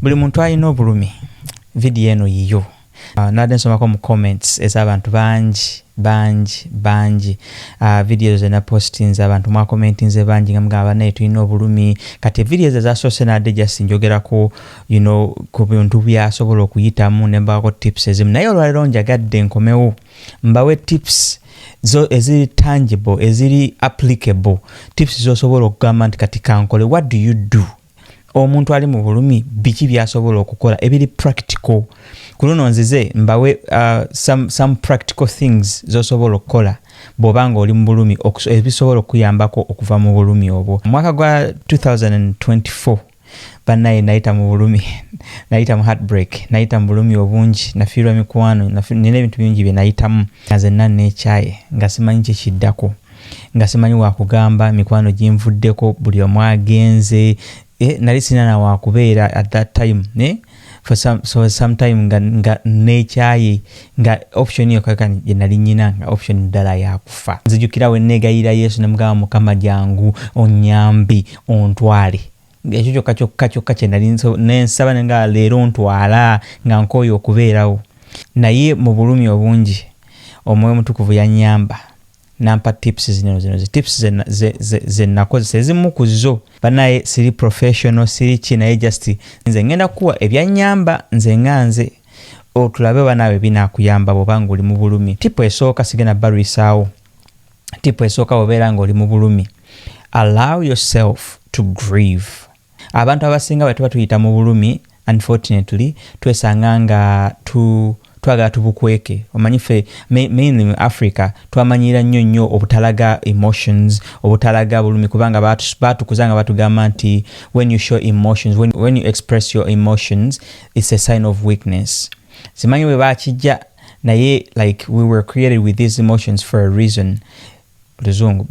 buli muntu alina obulumi video eno yiyo nadde nsomako mu comments ez'abantu bangi videos zena postinze abantu mwa commentinze bangi nga mugamba naye tulina obulumi kati videos ezasoose nadde just njogerako ku bintu byasobola okuyitamu ne mbako tips ezimu naye olwaleero njagadde nkomewo mbawe tips zo eziri tangible eziri applicable tips zosobola okugamba nti kati kankole what do you do omuntu ali mu bulumi biki byasobola okukola ebiri practical kuno nzize mbawe some practical things zosobola okukola bw'obanga oli mu bulumi ebisobola okuyambako okuva mu bulumi obwo. Mwaka gwa 2024 bannaye nayita mu bulumi nayita mu heartbreak nayita mu bulumi obungi nafiirwa mikwano nina ebintu bingi bye nayitamu nga zenna neekyaye nga simanyi kyekiddako nga simanyi wakugamba mikwano ginvuddeko buli omu agenze nali sina na wakubeera at that time for some time nga nekyaye nga option yo kaka je nali nyina nga option ddala yakufa nzijukira we negayira Yesu namugamba Mukama jangu onyambi ontwale ekyo kyokka kye nali nensaba nga leero ntwala nga nkoyo okubeerawo naye mu bulumi obungi omwoyo mutukuvu yanyamba nampa tips zino tips ze nakozesa ezimu ku zo banaye siri professional siri kinaye just nze ngenda kuwa ebyanyamba nze nganze otulabe banawe binakuyamba bobanga oli mu bulumi. Tipu esooka sigena barwisaawo tipu esooka obeera nga oli mu bulumi allow yourself to grieve. Abantu abasinga bwe tuba tuyita mu bulumi unfortunately twesanga nga twagala tubukweke omanyi ffe mainly mu Africa twamanyira nnyo obutalaga emotions obutalaga bulumi kubanga batukuzanga batugamba nti when you show emotions when you express your emotions it's a sign of weakness. Simanyi bwe bakijja naye like we were created with these emotions for a reason. Luzungu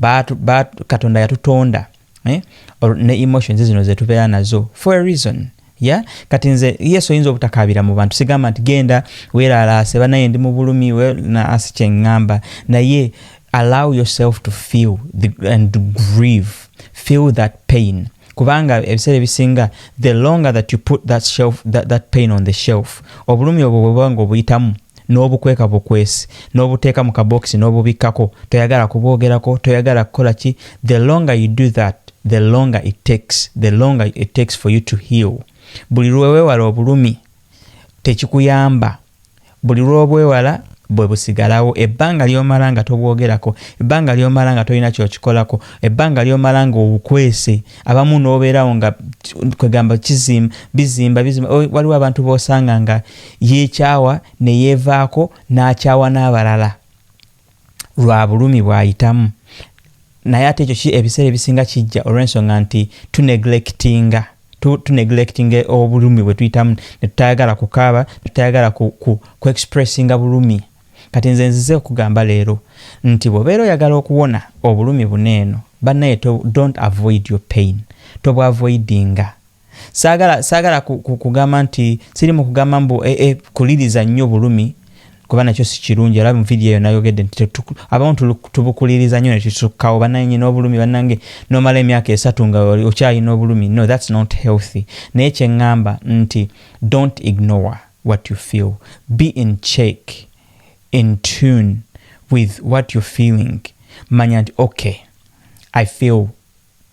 Katonda yatutonda ne emotions zino ze tubeera nazo for a reason. Yeah, kati nze Yesu oyinza obutakabira mu bantu sigamba nti genda weeralaase banaye ndi mu bulumi na asikyengamba naye allow yourself to feel and to grieve, feel that pain kubanga ebiseera ebisinga the longer that you put that pain on the shelf obulumi obwo bwebanga obuyitamu n'obukweka bukwesi n'obuteeka mu kabokisi n'obubikkako toyagala kubwogerako toyagala kukola ki the longer you do that the longer it takes for you to heal. Buli lwewala obulumi tekikuyamba buli lwobwewala bwe busigalawo ebbanga lyomala nga tobwogerako ebbanga lyomala nga tolina kyokikolako ebbanga lyomala nga obukwese abamu n'obeerawo nga kwegamba bizimba waliwo abantu boosanga nga yeekyawa ne yeevaako n'akyawa n'abalala lwa bulumi bw'ayitamu naye ate ekyo ebiseera ebisinga kijja olw'ensonga nti tuneglectinga obulumi bwe tuyitamu ne tutayagala kukaaba tutayagala ku expressinga bulumi. Kati nzize okugamba leero nti bw'obeera oyagala okuwona obulumi buneeno bannaye don't avoid your pain tobwavoidinga. Saagala kugamba nti siri mu kugamba mbu kuliriza nnyo bulumi kuba nakyo si kirungi era mu video eyo nayogedde nti abantu tubukuliriza nnyo ne tutukkawo bannaye nyina obulumi bannange nomala emyaka 3 nga okyalina obulumi. No, that's not healthy. Naye kyeŋŋamba nti don't ignore what you feel, be in check, in tune with what you're feeling. Manya nti okay, I feel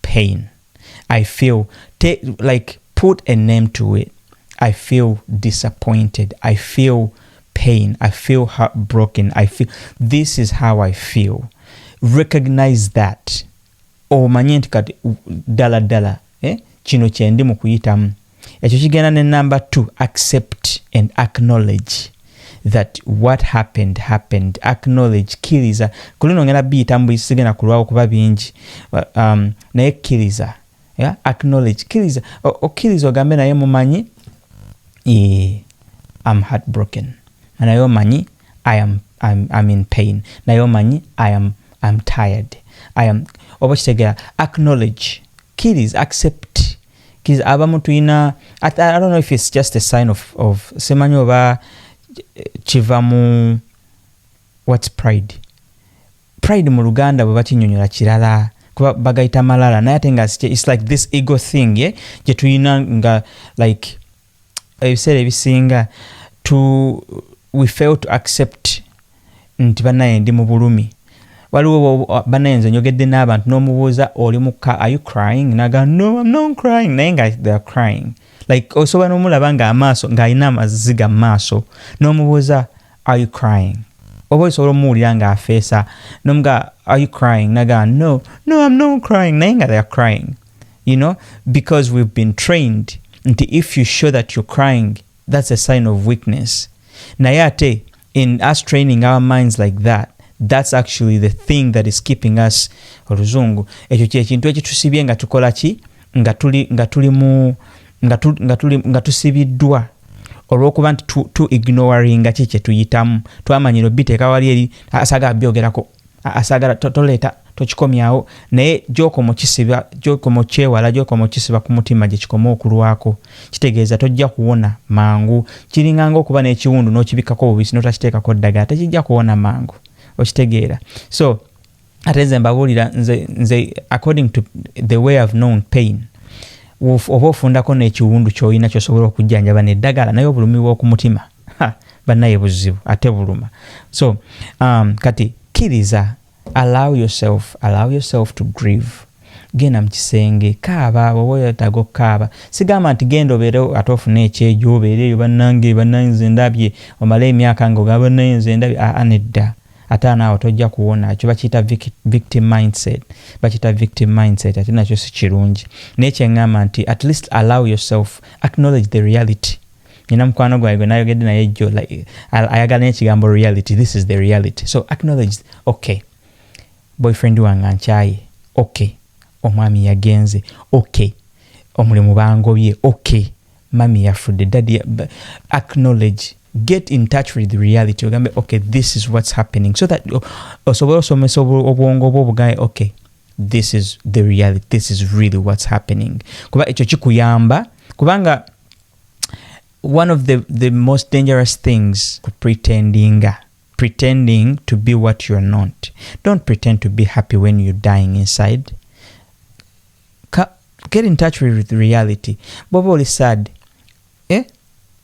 pain, I feel put a name to it. I feel disappointed, I feel pain, I feel heartbroken, this is how I feel. Recognize that. Omanye nti kati dala kino kyendi mu kuyitamu. Ekyo kigenda ne number 2, accept and acknowledge that what happened. Acknowledge, kiriza. Kulino ngena biyitamu bisigenda kulwawo kuba bingi naye kiriza. Yeah? Acknowledge, kiriza. Okiriza ogambe naye mumanyi I'm heartbroken. Nayo manyi I'm in pain. Nayo manyi I'm tired. Obakitegera acknowledge, kiriza, accept. Kiriza abamu tuyina I don't know if it's just a sign of semanyi oba kivamu what's pride. Pride mu Luganda bwe bakinyonyola kirala kuba bagayita malala naye ate nga it's like this ego thing gye tuyina nga like ebiseera ebisinga we fail to accept nti bannaye ndi mu bulumi. Waliwo bannaye nze njogedde n'abantu n'omubuuza oli muka, are you crying? Naga no, I'm not crying. Naye nga they are crying. Like osobola n'omulaba ng'amaaso ng'alina amaziga mu maaso n'omubuuza are you crying? Oba osobola omuwulira ng'afeesa n'omuga are you crying? Naga no, I'm not crying. Naye nga they are crying. Because we've been trained nti if you show that you're crying, that's a sign of weakness. Naye ate in us training our minds like that, that's actually the thing that is keeping us oluzungu ekyo kyekintu ekitusibye nga tukola ki nga tusibiddwa olw'okuba nti tu ignoringa ki kye tuyitamu twamanyira obiteeka wali eri asagala byogerako asagala toleeta tokikomyawo naye gy'okoma okyewala gy'okoma okisiba ku mutima gye kikoma okulwako kitegeeza tojja kuwona mangu kiringanga okuba n'ekiwundu n'okibikako obubisi n'otakiteekako ddagala tekijja kuwona mangu okitegeera. So ate nze mbabuulira nze according to the way I've known pain, oba ofundako n'ekiwundu ky'olina ky'osobola okujjanjaba n'eddagala naye obulumi bw'oku mutima bannaye buzibu ate buluma. So kati kkiriza, allow yourself to grieve. Genda mu kisenge kaaba oba oyetaaga okukaaba. Sigamba nti genda obeere ate ofune ekyejo obeereyo bannange nze ndabye omala emyaka ng'ogamba nze ndabye nedda ate naawe tojja kuwona. Ekyo bakiyita victim mindset ate nakyo si kirungi. Naye kyeŋŋamba nti at least allow yourself, acknowledge the reality. Nina mukwano gwange gwe nayogedde naye jjo ayagala n'ekigambo reality. This is the reality. So acknowledge, okay, boyfriend wange ankyaye, okay, omwami yagenze, okay, omulimu bangobye, okay, mami yafudde, daddy. Acknowledge, get in touch with the reality. Ogambe, okay, this is what's happening, so that osobola osomesa obwongo bwo bugaye, okay, this is the reality, this is really what's happening. Kuba ekyo kikuyamba kubanga one of the most dangerous things, pretending to be what you're not. Don't pretend to be happy when you're dying inside. Get in touch with reality. Bobo is sad.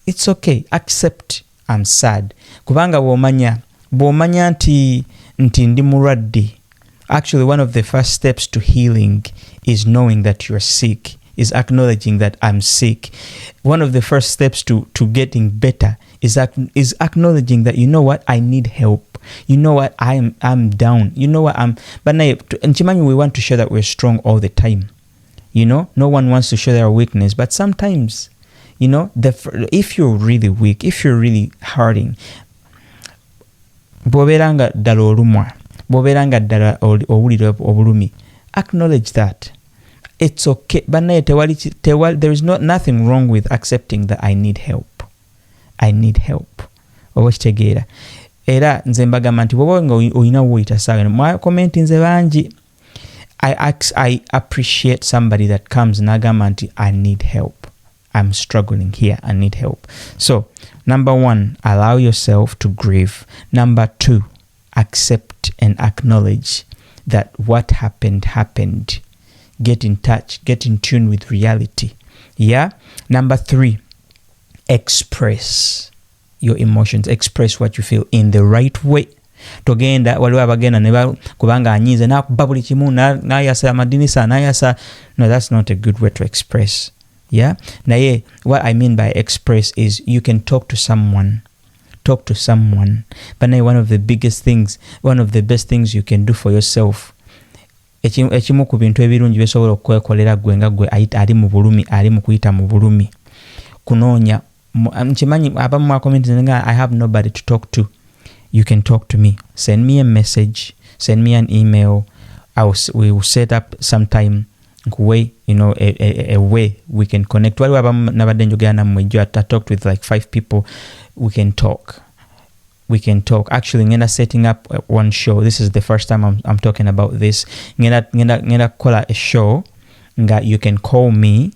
It's okay. Accept I'm sad. Kubanga bw'omanya nti ndi mulwadde. Actually, one of the first steps to healing is knowing that you're sick, is acknowledging that I'm sick. One of the first steps to getting better is acknowledging that, you know what, I need help. You know what, I'm down. You know what, but nchimanyi, we want to show that we're strong all the time. No one wants to show their weakness, but sometimes, if you're really weak, if you're really hurting, bw'obeeranga ddala olumwa, bw'obeeranga ddala owulira obulumi, acknowledge that. It's okay. But there is nothing wrong with accepting that I need help. I need help. Obakitegeera. Era nze mbagamba nti bw'oba nga olina wuyita saaga mwa comment nze bangi. I appreciate somebody that comes n'agamba nti I need help. I'm struggling here. I need help. So, number 1, allow yourself to grieve. Number 2, accept and acknowledge that what happened. Get in touch, get in tune with reality. Yeah? Number 3, express your emotions. Express what you feel in the right way. Togenda waliwo abagenda ne kubanga anyize nakuba buli kimu nayasa amadinisa nayasa. No, that's not a good way to express. Yeah? Naye, what I mean by express is you can talk to someone. But one of the best things you can do for yourself, ekimu ku bintu ebirungi byesobola okwekolera gwe nga gwe ali mu bulumi, ali mu kuyita mu bulumi, kunoonya nkimanyi abamu mwa comment nga I have nobody to talk to. You can talk to me. Send me a message, send me an email. We will set up sometime way, a way we can connect. Waliwo abamu nabadde njogera nammwe jjo, I talked with like 5 people. We can talk. Actually, ngenda setting up one show. This is the first time I'm talking about this. Ngenda kola a show nga you can call me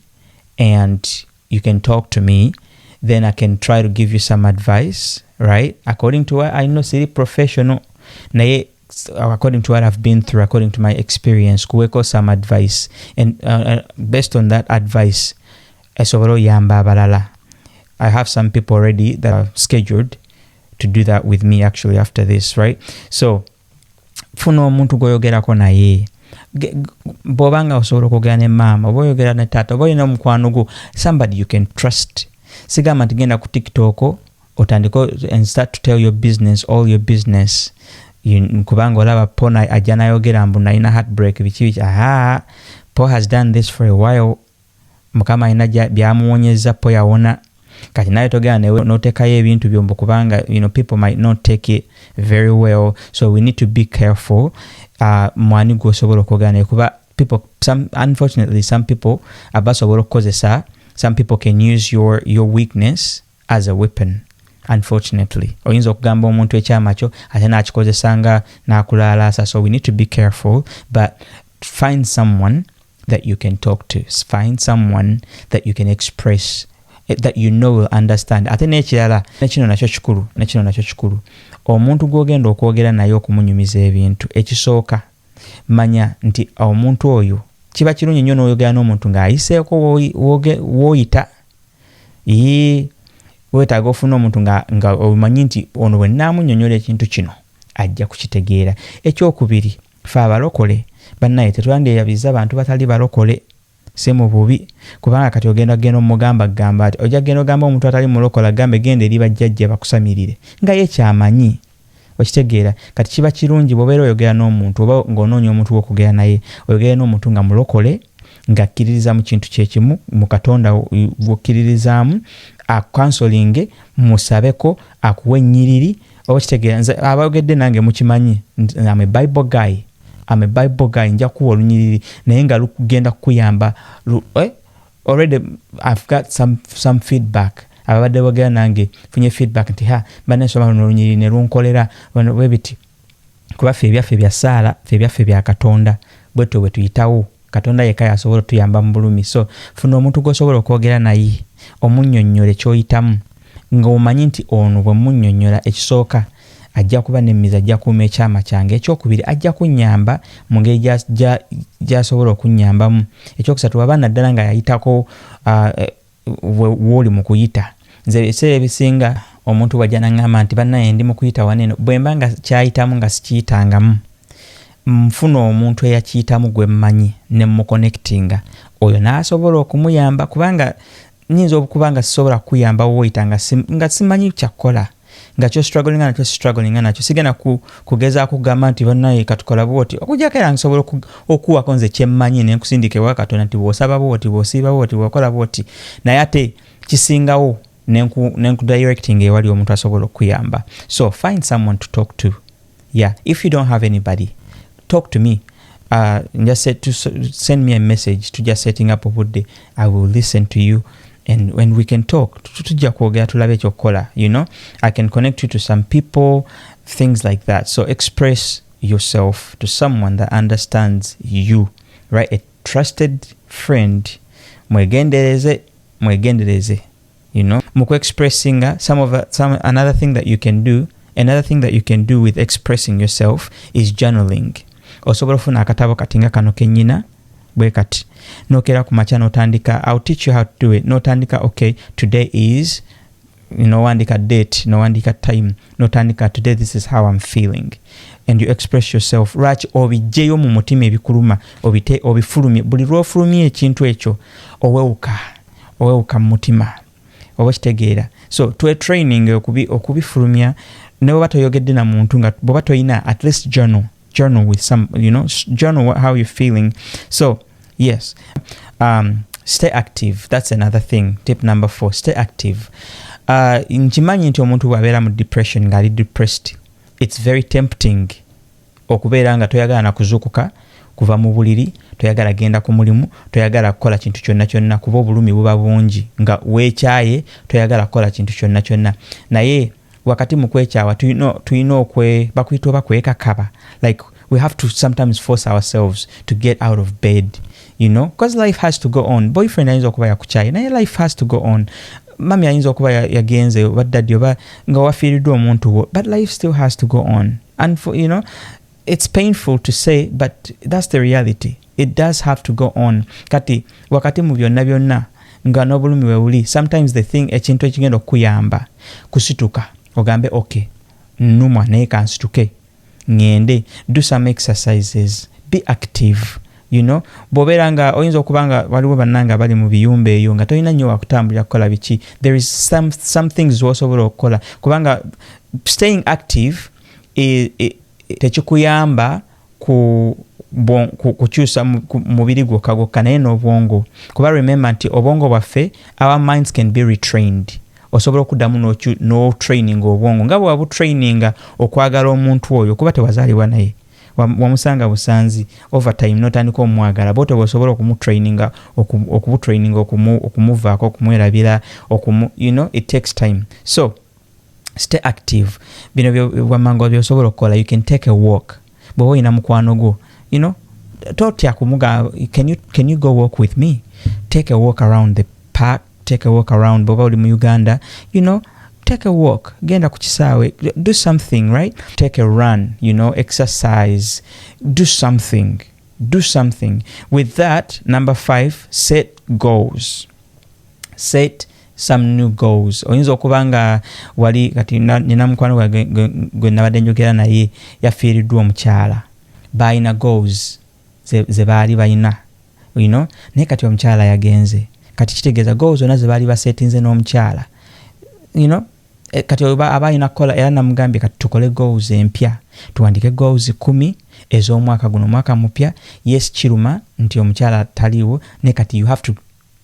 and you can talk to me. Then I can try to give you some advice, right? According to what I know, city professional. Naye, according to what I've been through, according to my experience, kuweko some advice. And based on that advice, esobolo yamba abalala. I have some people already that are scheduled to do that with me actually after this, right? So funa omuntu gwoyogerako naye bw'obanga osobola okwogera ne maama, oba oyogera ne taata, oba olina omukwano gwo, somebody you can trust. Sigamba nti genda ku TikTok otandika and start to tell your business, all your business. Kubanga olaba Paul ajja nayogera mbu nalina heartbreak biki Paul has done this for a while. Mukama alina byamuwonyeza Paul yawona. Kati naye togera newe notekayo ebintu byombo kubanga people might not take it very well, so we need to be careful. Mwani gwosobola okwogera naye kuba unfortunately some people abasobola okukozesa, some people can use your weakness as a weapon. Unfortunately oyinza okugamba omuntu ekyama kyo ate nakikozesanga nakulaalasa. So we need to be careful, but find someone that you can talk to, find someone that you can express, that will understand. Ate nekirala nekino nakyo kikulu omuntu gwogenda okwogera naye okumunyumiza ebintu, ekisooka manya nti omuntu oyo kiba kirungi nnyo n'oyogera n'omuntu ng'ayiseeko w'oyita. Weetaaga ofuna omuntu nga omanyi nti ono bwe nnaamunnyonnyola ekintu kino ajja kukitegeera. Ekyokubiri, fe abalokole bannaye tetwandeeyabiza bantu batali balokole, si mu bubi, kubanga kati ogenda omugamba ati ojja genda ogamba omuntu atali mulokola gambe genda eri bajjajja bakusamirire nga ye kyamanyi, okitegeera. Kati kiba kirungi bw'obeera oyogera n'omuntu oba ng'onoonya omuntu w'okugera naye, oyogere n'omuntu nga mulokole, ng'akkiririza mu kintu kyekimu, mu Katonda gw'okkiririzaamu, counseling musabeko, akuwe ennyiriri, oba kitegeera. Nze abayogedde nange mukimanyi, I'm a Bible guy, nja kuwa olunyiriri naye nga lugenda kukuyamba. Already I've got some feedback. Ababadde bogera nange funye feedback nti banasoma olunyiriri ne lunkolera webiti. Kuba ffe ebyaffe bya Saala, ffe ebyaffe bya Katonda, bwetyo bwe tuyitawo. Katonda yekka yasobola tuyamba mu bulumi. So funa omuntu gw'osobola okwogera naye, omunnyonnyole ky'oyitamu ng'omanyi nti ono bwe munnyonnyola, ekisooka ajja kuba n'emmiza, ajja kuuma ekyama kyange. Ekyokubiri, ajja kunnyamba mu ngeri gy'asobola okunnyambamu. Ekyokusatu, waba naddala nga yayitako w'oli mu kuyita. Nze ebiseera ebisinga omuntu bw'ajja n'aŋŋamba nti bannaye ndi mu kuyita waneeno, bwe mba nga kyayitamu nga sikiyitangamu, nfuna omuntu eyakiyitamu gwe mmanyi ne muconnectinga, oyo n'asobola okumuyamba, kubanga nyinza okuba nga sisobola kuyamba w'oyita nga simanyi kyakukola, nga kyo struggling nakyo sigenda kugezaako kugamba nti bannaye katukola bwoti, okujjako era nsobola okuwako nze kyemmanyi ne nkusindika ewa Katonda nti bw'osaba bwoti, bw'osiiba bwoti, bw'okola bwoti, naye ate kisingawo nenkudirecting ewali omuntu asobola okuyamba. So find someone to talk to. Yeah, if you don't have anybody, talk to me. Just send me a message to just setting up a good day. I will listen to you, and when we can talk, I can connect you to some people, things like that. So express yourself to someone that understands you, right? A trusted friend. Mwegendereze. Muku expressing another thing that you can do with expressing yourself is journaling. Osobola ofuna akatabo katinga kano kenyina bwe kati nokera ku macha notandika, I'll teach you how to do it. Notandika, okay, today is, wandika date, wandika time, notandika today this is how I'm feeling, and you express yourself. Rach obijeyo mu mutima ebikuluma, obifulumye, buli lwofulumye ekintu ekyo owewuka mu mutima, oba kitegeera. So to a training okubifulumya ne bwe batoyogedde na muntu nga bwe batoyina, at least journal with some, journal how you're feeling. So yes, stay active. That's another thing. Tip number 4, stay active. Nkimanyi nti omuntu bw'abeera mu depression, ng'ali depressed, it's very tempting okubeera nga toyagala na kuzuukuka kuva mu buliri, toyagala genda ku mulimu, toyagala kukola kintu kyonna kuba obulumi buba bungi, nga weekyaye toyagala kukola kintu kyonna. Naye wakati mu kwekyawa tulina bakuyita oba kwekakaba, like we have to sometimes force ourselves to get out of bed, because life has to go on. Boyfriend ayinza okuba yakukyaye naye life has to go on. Mami ayinza okuba yagenze oba daddy oba nga wafiiriddwa omuntu wo, but life still has to go on. And for, it's painful to say, but that's the reality. It does have to go on. Kati wakati mu byonna nga n'obulumi we buli, sometimes the thing ekintu ekigenda okuyamba kusituka ogambe okay nnumwa naye kansituke ngende, do some exercises, be active. You know, bobeera nga oyinza okuba nga waliwo bannanga bali mu biyumba eyo nga tolina nnyo wakutambulira kukola biki, there is some things wosobola okukola kubanga staying active tekikuyamba kukyusa mubiri gwokka naye n'obwongo, kuba remember nti obwongo bwaffe, our minds can be retrained. Osobola okuddamu no training obwongo nga bwe wabutraininga okwagala omuntu oyo kuba tewazaalibwa naye, wamusanga busanzi over time notandika omwagala bote bosobola okumutraininga okubutraininga okumuvaako okumwerabira you know, it takes time. So stay active. Bino byamango byosobola okukola. You can take a walk bw'oba olina mukwano gwo, you know, totya kumuga, can you go walk with me? Take a walk around the park, take a walk around bw'oba oli mu Uganda, you know, take a walk, genda ku kisaawe, do something, right? Take a run, you know, exercise, do something. With that, number 5, set goals. Set some new goals. Oyinza okuba nga wali kati nina mukwano gwe nabadde njogera naye yafiiriddwa omukyala, balina goals ze baali balina, you know, naye kati omukyala yagenze, kati kitegeeza goals zonna ze baali basetinze n'omukyala, you know, kati abalina kukola era namugambye kati tukole goals empya, tuwandike goals 10 ez'omwaka guno, mwaka mupya. Yes, kiruma nti omukyala taliwo, ne kati you have to,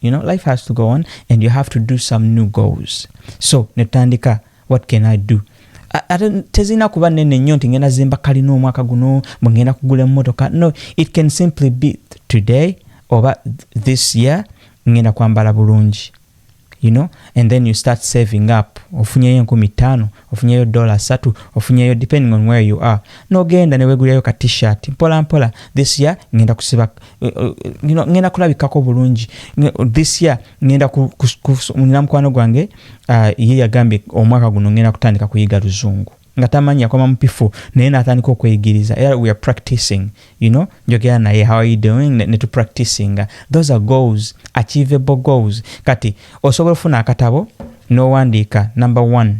you know, life has to go on and you have to do some new goals. So netandika, what can I do? Tezina kuba nene nnyo nti ngenda zimba kalina omwaka guno, ngenda kugula emmotoka. No, it can simply be today or this year ngenda kwambala bulungi, you know, and then you start saving up. Ofunyeyo 15, ofunyeyo $3, ofunyeyo depending on where you are. No genda ne wegulyayo ka t-shirt mpola this year ngenda kusiba, you know, ngenda kulabikako bulungi. This year ngenda nina mukwano gwange ye yagambye omwaka guno ngenda kutandika kuyiga luzungu nga tamanyi akoma mupifu naye natandika okweyigiriza. We are practicing, you know, njogera naye how are you doing ne to practicing. Those are goals, achievable goals. Kati osobola ofuna akatabo n'owandiika, number 1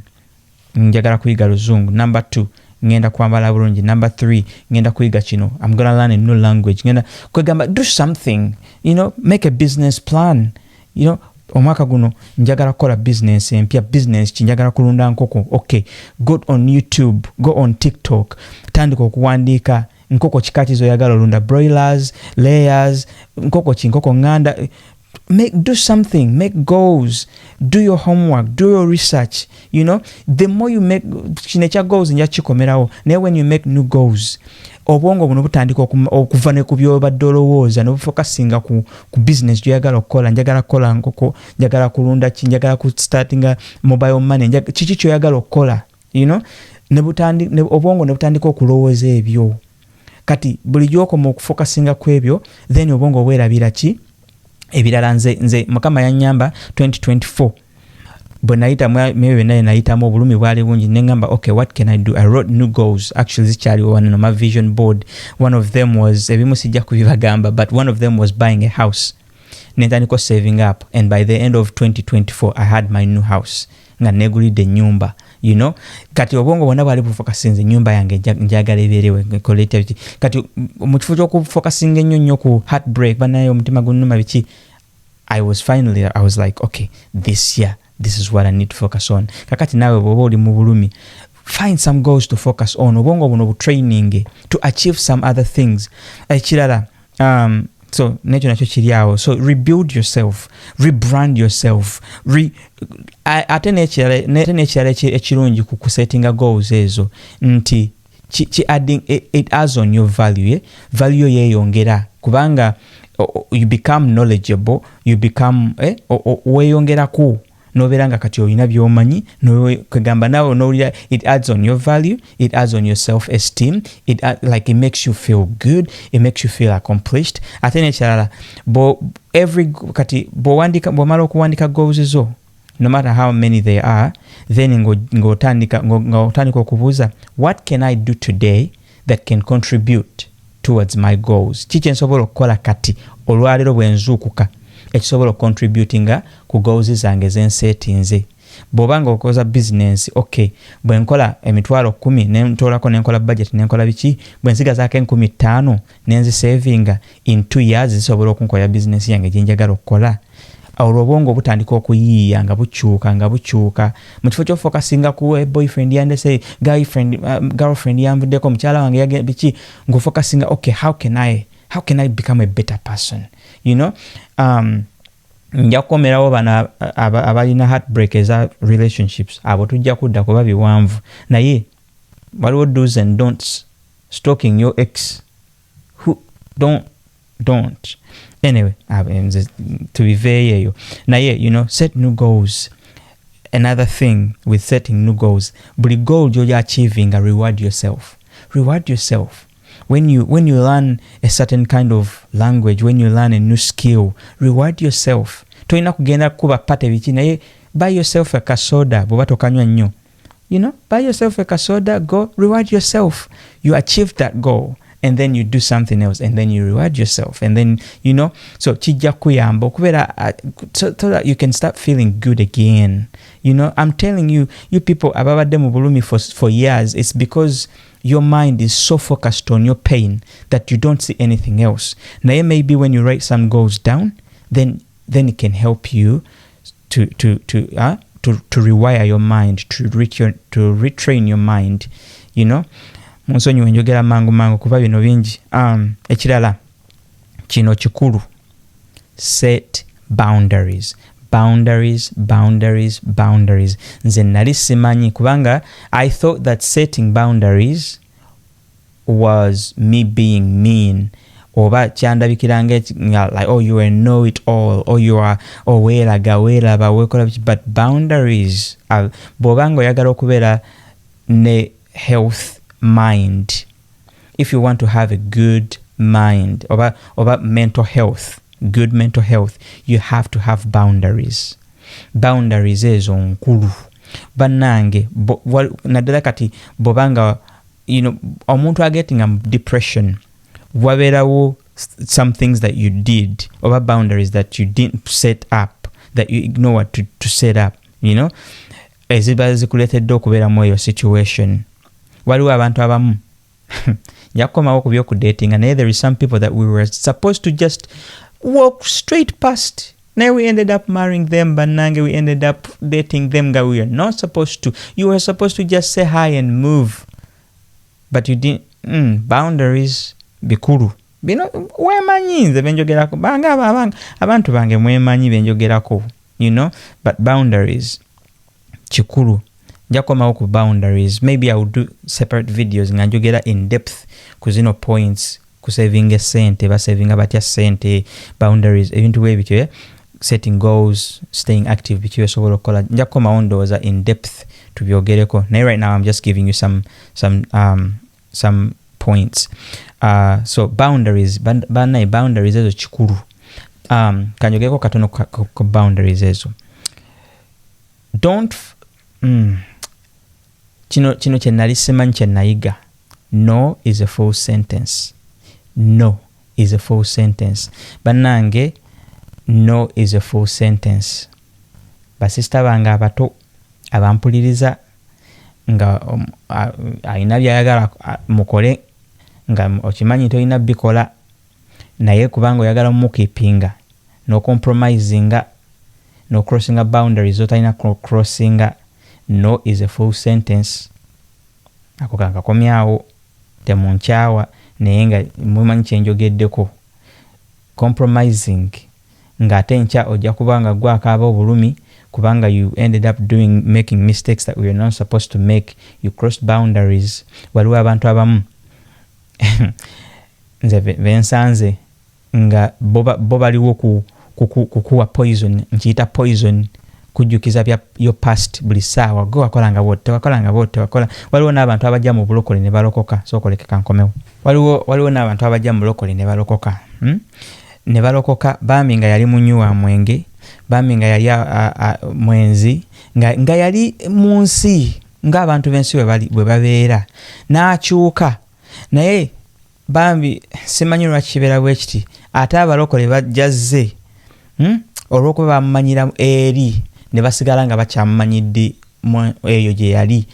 njagala kuyiga luzungu, number 2 ngenda kwambala bulungi, number 3 ngenda kuyiga kino, I'm gonna learn a new language, ngenda kwegamba, do something, you know, make a business plan, you know, omwaka guno njagala kukola business empya, business njagala kulunda nkoko. Okay, go on YouTube, go on TikTok, tandika okuwandiika nkoko kikati zoyagala olunda, broilers, layers, nkoko nganda. Do something, make goals, do your homework, do your research. You know, the more you make chinecha goals nja chikomerawo. Naye when you make new goals, obwongo buno butandika okuva ne ku byobadde olowooza n'obufokasinga ku business gy'oyagala okukola. Njagala kukola nkoko, njagala kulunda ki, njagala ku startinga mobile money, kiki ky'oyagala okukola, you know, obwongo ne butandika okulowooza ebyo. Kati buli gy'okoma okufokasinga ku ebyo, then obwongo bwerabira ki ebirala. Nze Mukama yannyamba 2024 bwe nayita mebe naye nayitamu obulumi bwali bungi nengamba okay, what can I do? I wrote new goals. Actually zikyali one on my vision board. One of them was ebimu sijja kubibagamba, but one of them was buying a house. Nentandika saving up, and by the end of 2024 I had my new house nga negulidde nyumba, you know. Kati obwongo bwonna bwali bufokasinze nyumba yange njagala ebeerewe koleta biki. Kati mu kifo ky'okufokasinga ennyo ku heartbreak banaye omutima gunnuma biki, I was like okay, this year this is what I need to focus on. Kakati nawe bw'oba oli mu bulumi, find some goals to focus on. Obwongo buno butraining to achieve some other things. Ekirala so nekyo nakyo kiri awo. So rebuild yourself, rebrand yourself, ate n'ekirala ekirungi ku setting goals ezo nti adding it adds on your value. Value yeeyongera kubanga you become knowledgeable, you become weeyongeraku nobeera nga kati olina by'omanyi kwegamba nawe n'owulira it adds on your value, it adds on your self-esteem, like it makes you feel good, it makes you feel accomplished. Ate n'ekirala kati bw'omala okuwandika goals zo, no matter how many they are, then ng'otandika okubuuza, what can I do today that can contribute towards my goals? Kiki nsobola okukola kati olwaleero bwe nzuukuka ekisobola contributinga ku goals zange zensetinze. Bw'obanga okoza business, okay, bwe nkola emitwalo 10 nentoolako nenkola budget nenkola biki, bwe nsigazaako 15 nenzisavinga in 2 years zisobola okunkola business yange gye njagala okukola. Olwo obwongo butandika okuyiiya nga bukyuka mu kifo ky'ofokasinga ku boyfriend yandese, girlfriend yanvuddeko, mukyala wange yagenda biki, ng'ofokasinga okay, how can I become a better person, you know. Nja kukomerawo bana abalina heartbreak eza relationships abo tujja kudda kuba biwanvu, naye waliwo do's and don'ts. Stalking your ex, who don't anyway, to be very naye, you know, set new goals. Another thing with setting new goals, buli goal you're achieving, reward yourself. When you learn a certain kind of language, when you learn a new skill, reward yourself. Toina kugenda kuba pate biki, naye buy yourself a kasoda bwoba tokanywa nnyo. You know, buy yourself a kasoda, go reward yourself. You achieved that goal, and then you do something else, and then you reward yourself, and then, you know, so kijja kuyamba okubeera so that you can start feeling good again. You know, I'm telling you people ababadde mu bulumi for years, it's because your mind is so focused on your pain that you don't see anything else. Now, maybe when you write some goals down, then it can help you to rewire your mind, to retrain your mind, you know. Munsonyiwe njogera mangu kuba bino bingi. Ekirala kino kikulu, set boundaries. Nze nali simanyi kubanga I thought that setting boundaries was me being mean, oba kyandabikiranga like, oh, you are know it all, or you are weeraba wekola, but boundaries bw'obanga oyagala okubeera ne health mind, if you want to have a good mind oba mental health, good mental health, you have to have boundaries ezo nkulu bannange. Naddala kati bobanga, you know, omuntu getting a depression, wabeerawo some things that you did, oba boundaries that you didn't set up, that you ignored to set up, you know, eziba zikuleetedde okubeera mu eyo situation. Waliwo abantu abamu njakukomawo ku byokudatinga, naye there is some people that we were supposed to just walk straight past. Now we ended up marrying them, bannange, we ended up dating them nga we were not supposed to. You were supposed to just say hi and move, but you didn't. Boundaries bikulu bino wemanyi nze benjogerako banga abantu bange mwemanyi benjogerako, you know, but boundaries kikulu. Njakomawo ku boundaries. Maybe I will do separate videos nga njogera in depth ku zino points, ku saving sente, basavinga batya sente, boundaries, ebintu ebityo, setting goals, staying active, bityo sobola okukola. Njakomawo ndowooza in depth tubyogereko, naye right now I'm just giving you some points. So boundaries, boundaries ezo kikulu. Kanjogereko katono ku boundaries ezo. Don't kino kye nali simanyi kye nayiga. No is a full sentence. No is a full sentence. Bannange, no is a full sentence. Basista bange abato abampuliriza nga alina byayagala mukole nga okimanyi tolina bikola, naye kubanga oyagala mukipinga, no compromisinga, no crossinga boundaries otalina crossinga. No is a full sentence. Ako kakakomyawo, temunkyawa, naye nga mumanyi kyenjogeddeko. Compromising ng'ate nkya ojja kubanga gwe akaaba obulumi kubanga you ended up making mistakes that we were not supposed to make. You crossed boundaries. Waliwo abantu abamu nze bensanze nga bo baliwo kukuwa poison, nkiyita poison, kujjukiza bya your past buli saawa, gwe wakolanga bw'oti, wakola. Waliwo n'abantu abajja mu bulokole ne balokoka. Sookolekeka nkomewo. Waliwo n'abantu abajja mu bulokole ne balokoka. Ne balokoka bambi nga yali munywa mwenge, bambi nga yali mwenzi, nga yali mu nsi ng'abantu b'ensi bwe babeera, n'akyuka. Naye bambi simanyi lwaki kibeera bwe kiti, ate abalokole bajjazze olw'okuba bamumanyira eri ne basigala nga bakyamumanyidde eyo gye yali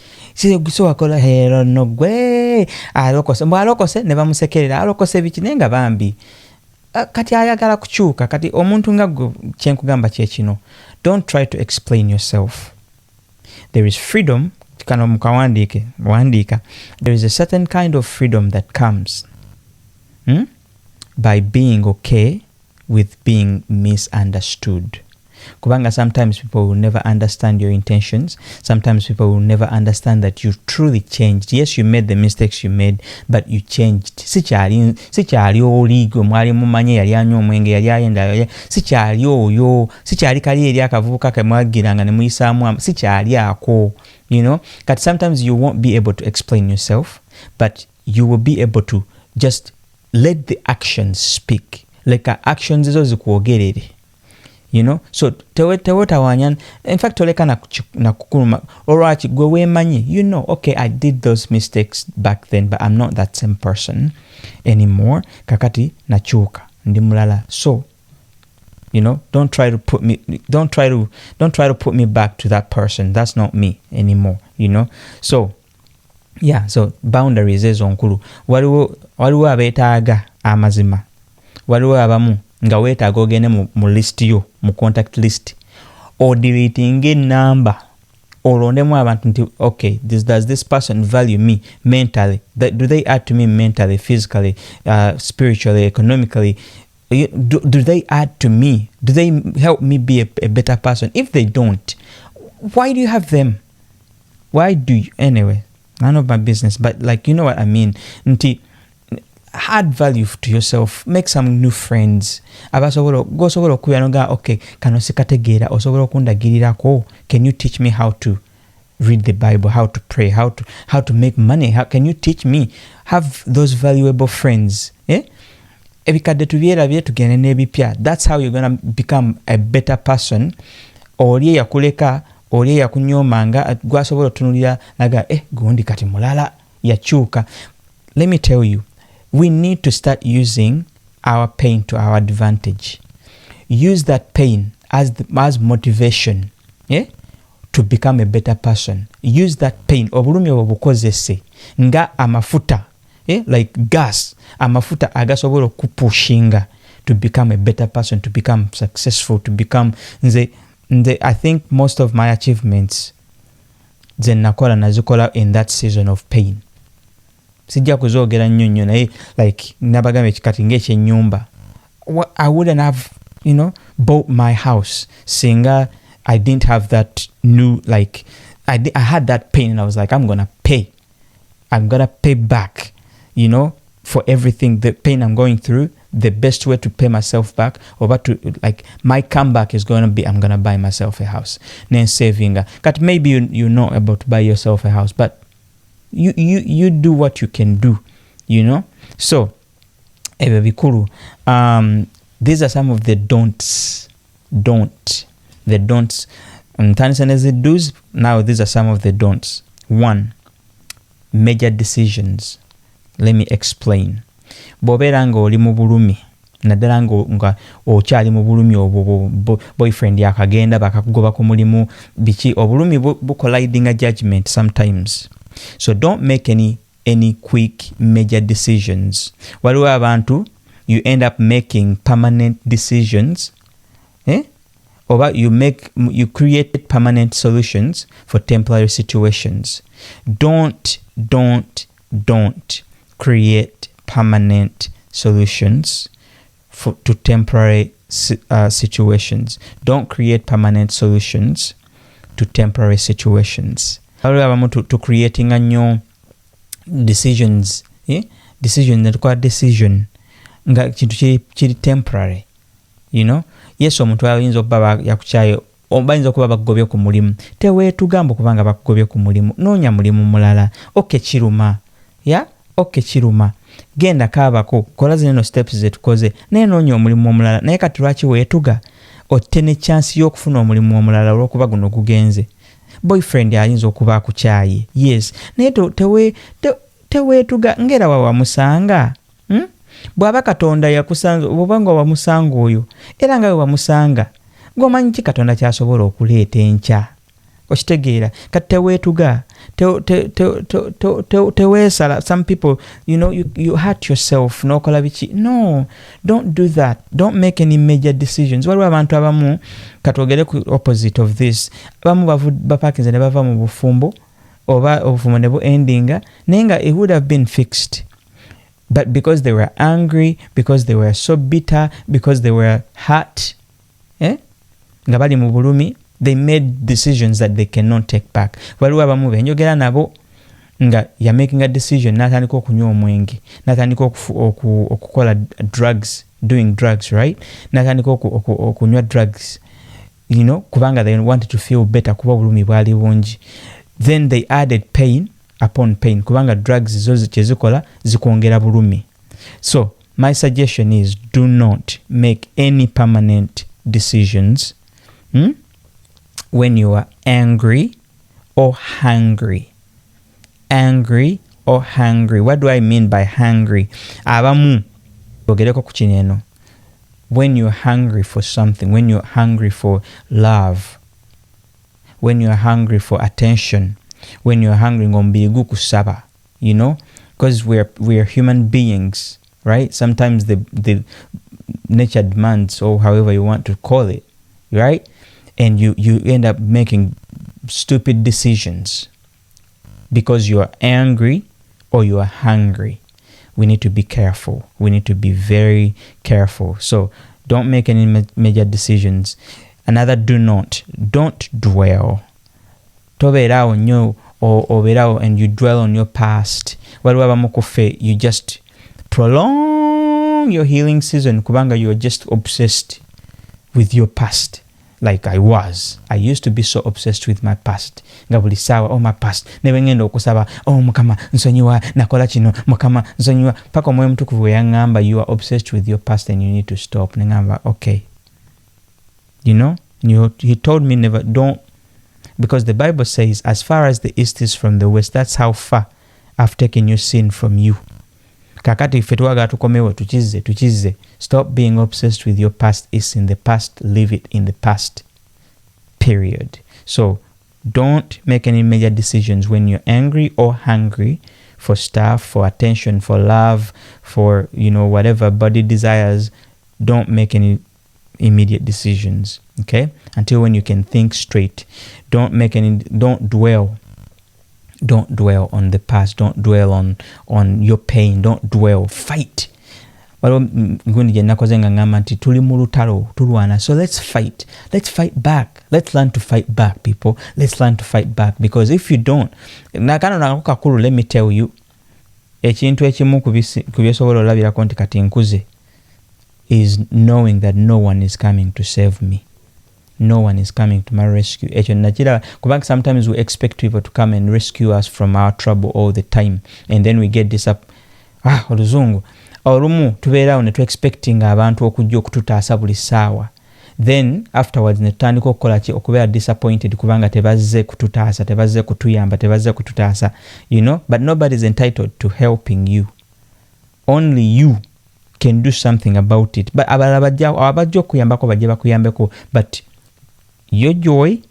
so wakola hero no gwe alokose mbu alokose ne bamusekerera alokose biki naye nga bambi kati ayagala kukyuka kati omuntu nga gwe kyenkugamba kyekino don't try to explain yourself. There is freedom kano mukawandiika there is a certain kind of freedom that comes by being okay with being misunderstood. Kubanga sometimes people will never understand your intentions. Sometimes people will never understand that you truly changed. Yes, you made the mistakes you made, but you changed. Sikyali oligo mwali mumanye yali anywa omwenge yali ayenda sikyali oyo sikyali kali eri akavubuka ke mwagiranga ne muyisaamu sikyali ako, you know. But sometimes you won't be able to explain yourself, but you will be able to just let the actions speak. Like actions ezo zikuogerere. You know, so tewetawanyan. In fact, toleka na kukuluma olwaki gwe wemanyi, you know, okay, I did those mistakes back then, but I'm not that same person anymore. Kakati nachuka ndi mulala. So, you know, don't try to put me back to that person. That's not me anymore, you know. So, yeah, so boundaries ezo nkulu. Waliwo abeetaaga amazima. Waliwo abamu nga weetaaga ogende mu list yo mu contact list or deleting number olondemu abantu nti okay, does this person value me mentally? Do they add to me mentally, physically, spiritually, economically? Do they add to me? Do they help me be a better person? If they don't, why do you have them? Why do you? Anyway, none of my business, but like, you know what I mean. Nti add value to yourself, make some new friends. Abasobola okuyanoga okay, kano sikategeera osobola okundagirirako. Can you teach me how to read the Bible, how to pray, how to make money? How can you teach me? Have those valuable friends. Ebikadde tubyerabye tugende n'ebipya. That's how you're going to become a better person. Oli yakuleka, oli yakunyomanga, gwasobola otunulira naga gundi kati mulala yachuka. Let me tell you, we need to start using our pain to our advantage. Use that pain as motivation, to become a better person. Use that pain. Obulumi obukozese nga amafuta, like gas. Amafuta agasobola kupushinga to become a better person, to become successful, to become I think most of my achievements nakola nazikola in that season of pain. Sijja kuzogera nnyo naye like nabagambe kikati ng'ekyennyumba. I wouldn't have, you know, bought my house singa I didn't have that new, like I had that pain and I was like, I'm gonna pay back, you know, for everything, the pain I'm going through. The best way to pay myself back, or to like my comeback is going to be, I'm gonna buy myself a house. Then saving, but maybe you're not able to buy yourself a house, but you do what you can do, you know. So ebikulu, these are some of the don'ts. The don'ts. The do's. Now these are some of the don'ts. 1. Major decisions. Let me explain. Bw'obeera ng'oli mu bulumi, naddala nga okyali mu bulumi obwo, boyfriend yakagenda bakakugoba ku mulimu biki, obulumi bucolliding a judgment sometimes. So don't make any quick major decisions. Waliwo abantu, you end up making permanent decisions, or you create permanent solutions for temporary situations. Don't create permanent solutions to temporary situations. Don't create permanent solutions to temporary situations. To creating a new decisions, decision nga kintu kiri temporary, you know. Yes, omuntu ayinza okuba yakukyayo, bayinza okuba bakugobye ku mulimu, teweetugamba kubanga bakugobye ku mulimu, noonya mulimu mulala. Kiruma, kiruma, genda kaabako, kola zino steps zetukoze, naye noonya omulimu omulala. Naye kati lwaki weetuga? Otte ne chance y'okufuna omulimu omulala olw'okuba guno gugenze. Boyfriend ayinza okuba akukyaye, yes, naye teweetuga ngera wamusanga. bw'aba katonda yakusanga obanga wamusanga oyo era nga we wamusanga ng'omanyi ki katonda kyasobola okuleeta enkya okitegeera kati teweetuga teweesala. Some people you hurt yourself n'okola biki. No, don't do that. Don't make any major decisions. Waliwo abantu abamu katwogere ku opposite of this, abamu bapakinze ne bava mu bufumbo oba obufumbo ne bu endinga naye nga it would have been fixed, but because they were angry, because they were so bitter, because they were hurt, nga bali mu bulumi, they made decisions that they cannot take back. Waliwo abamu benjogera nabo nga ya making a decision natandika okunywa omwenge, natandika okukola drugs, doing drugs, right? Natandika okunywa drugs, kubanga they wanted to feel better kuba bulumi bwali bungi. Then they added pain upon pain kubanga drugs zo zikola zikwongera bulumi. So my suggestion is do not make any permanent decisions when you are angry or hungry. Angry or hungry. What do I mean by hungry? Abamu bogereko ku kineno. When you're hungry for something, when you're hungry for love, when you're hungry for attention, when you're hungry ng'omubiri gukusaba, because we're human beings, right? Sometimes the nature demands, or however you want to call it, right? And you end up making stupid decisions because you are angry or you are hungry. We need to be careful. We need to be very careful. So don't make any major decisions. Another don't dwell. Tobeeraawo nnyo obeeraawo and you dwell on your past. Waliwo abamu kufe, you just prolong your healing season kubanga you are just obsessed with your past. Like I used to be so obsessed with my past. Nga buli saawa, my past. Newe ngenda okusaba, Mukama nsonyiwa, nakola kino, Mukama nsonyiwa. Paka omwoyo mutukuvu yangamba, you are obsessed with your past and you need to stop. Nengamba, okay. He told me never, don't, because the Bible says, as far as the east is from the west, that's how far I've taken your sin from you. Kakati ife tuwaga tukomewo tukize. Stop being obsessed with your past. It's in the past. Leave it in the past. Period. So don't make any major decisions when you're angry or hungry for stuff, for attention, for love, for whatever body desires. Don't make any immediate decisions. Okay? Until when you can think straight. Don't dwell. Don't dwell on the past. Don't dwell on your pain. Don't dwell. Fight. Waliwo ngundi gye nakoze nga ngamba nti tuli mu lutalo tulwana. So let's fight. Let's fight back. Let's learn to fight back, people. Let's learn to fight back. Because if you don't, nakano nako kakulu, let me tell you, ekintu ekimu ku byesobola olabirako nti kati nkuze is knowing that no one is coming to save me. No one is coming to my rescue. Kubanga sometimes we expect people to come and rescue us from our trouble all the time, and then we get this up. Oluzungu olumu tubeerawo ne expecting abantu okujja okututaasa buli ssaawa, then afterwards ne tutandika okukola ki, okubeera disappointed kubanga tebazze kututaasa, tebazze kutuyamba, tebazze kututaasa, but nobody is entitled to helping you. Only you can do something about it. But abajja okuyambako bajje bakuyambeko, but your joy,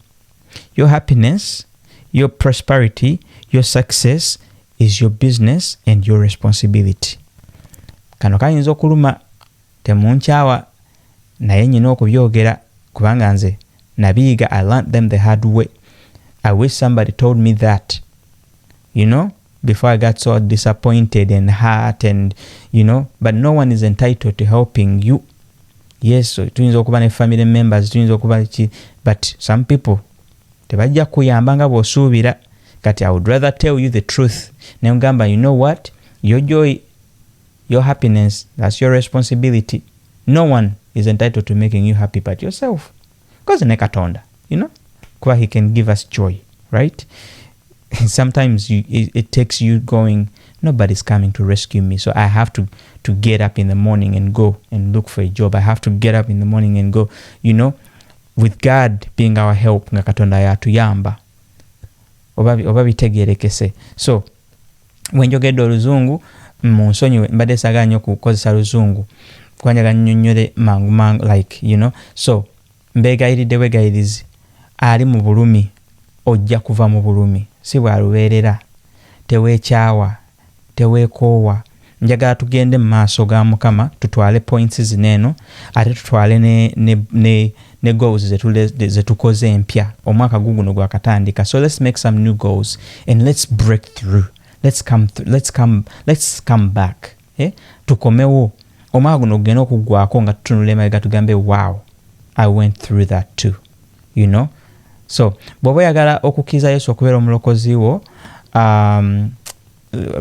your happiness, your prosperity, your success is your business and your responsibility. Kano kayinza okuluma, temunkyawa, naye nyina okubyogera kubanga nze nabiyiga. I learned them the hard way. I wish somebody told me that, before I got so disappointed and hurt and, but no one is entitled to helping you. Yes, so tuyinza okuba ne family members, tuyinza okuba ki, but some people tebajja kuyamba nga bw'osuubira. Kati I would rather tell you the truth. Ne ngamba, you know what? Your joy, your happiness, that's your responsibility. No one is entitled to making you happy but yourself. Because ne Katonda, kuba he can give us joy, right? Sometimes it takes you going, nobody's coming to rescue me, so I have to get up in the morning and go and look for a job. I have to get up in the morning and go, with God being our help, nga Katonda yatuyamba. Oba bitegerekese. So when njogedde oluzungu, munsonyiwe mbadde saagala nnyo kukozesa luzungu kwanjaga nnyonnyole mangu like you know. So mbeegayiridde bwegayirizi ali mu bulumi ojja kuva mu bulumi si bwalubeerera, teweekyawa teweekoowa. Njagala tugende mu maaso ga Mukama tutwale points zineeno ate tutwale ne goals zetukoze empya omwaka guno gwakatandika. So let's make some new goals and let's break through. Let's come back. Tukomewo omwaka guno gugenda okuggwako nga tutunula emabega tugambe wow, I went through that too, you know. So bw'oba oyagala okukkiriza Yesu okubeera omulokozi wo,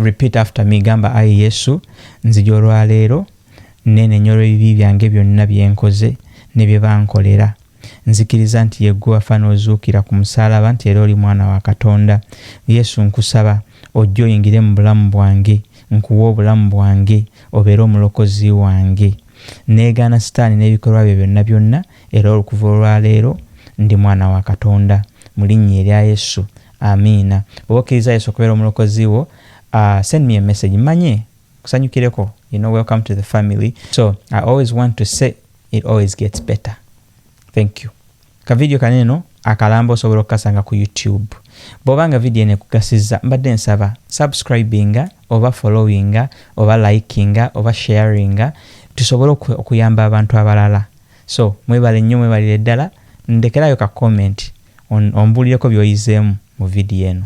repeat after me, gamba ayi Yesu nzija olwaleero nenenyola ebibi byange byonna byenkoze ne bye bankolera. Nzikiriza nti yeggwe wafa n'ozuukira ku musaalaba nti era oli mwana wa Katonda. Yesu nkusaba ojja oyingire mu bulamu bwange, nkuwa obulamu bwange obeere omulokozi wange. Neegaana sitaani n'ebikolwa bye byonna era okuva olwaleero ndi mwana wa Katonda mu linnya erya Yesu, amiina. Bw'oba okkiriza Yesu okubeera omulokozi wo, send me a message manye kusanyukireko, you know, welcome to the family. So I always want to say it always gets better. Thank you. Ka video kaneno akalamba osobola okukasanga ku YouTube. Bw'obanga video ene kugasiza mbadde nsaba subscribinga oba followinga oba likinga oba sharinga tusobole okuyamba abantu abalala. So mwebale nnyo, mwebalire ddala. Ndekerayo ka comment onbuulireko by'oyizeemu mu video eno.